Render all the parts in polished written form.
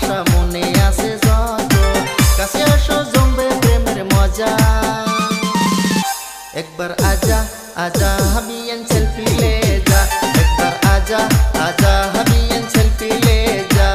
ভালোবাসা মনে আছে যত, কাছে আসো জমবে প্রেমের মজা। একবার আজা আজা হাবি এন্ড সেলফি লে যা, একবার আজা আজা হাবি এন্ড সেলফি লে যা।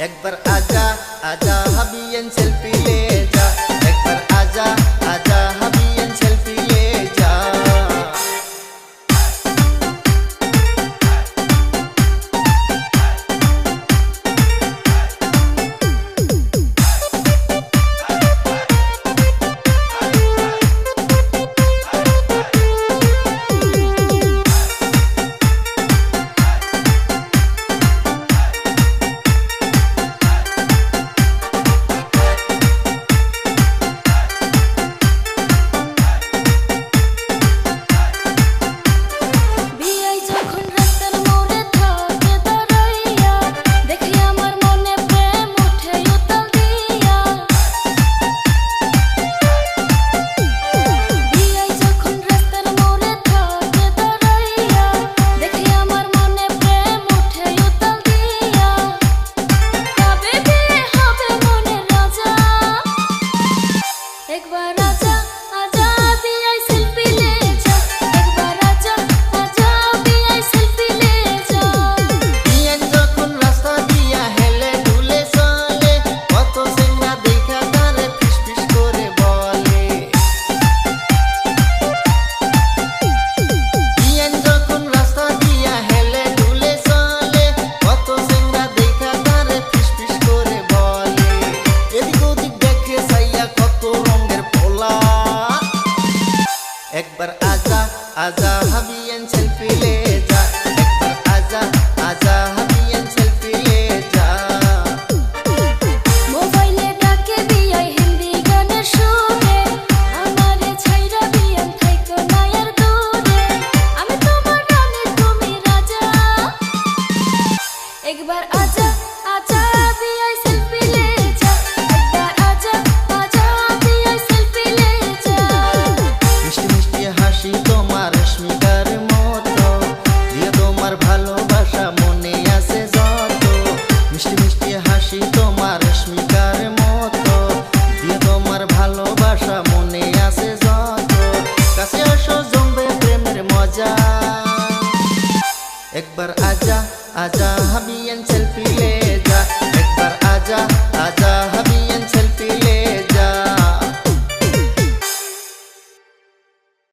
একবার আজা আজা হাবি এন্ড সেলফি লে যা, একবার আজা আজা হাবি এন্ড সেলফি লে যা। একবার আজা আজা হাবি এন্ড সেলফি লে যা, একবার আজা আজা হাবি এন্ড সেলফি লে যা। মোবাইলে ডাকে বিয়াই হিন্দি গানের সুরে, আমারে ছাইরা বিয়ান থাইকো না আর দূরে, আমি তোমার রানী তুমি রাজা। একবার আজা আজা বিয়াই সেলফি লে যা, একবার আজা আজা বিয়াই সেলফি লে যা। মিষ্টি মিষ্টি হাসি তোমার রেশমিকার মতো, দিয়ে তোমার ভালোবাসা মনে আছে যত, মিষ্টি মিষ্টি হাসি তোমার রেশমিকার মতো, দিয়ে তোমার ভালোবাসা মনে আছে যত, কাছে আসো জমবে প্রেমের মজা। একবার আজা আজা হাবি এন্ড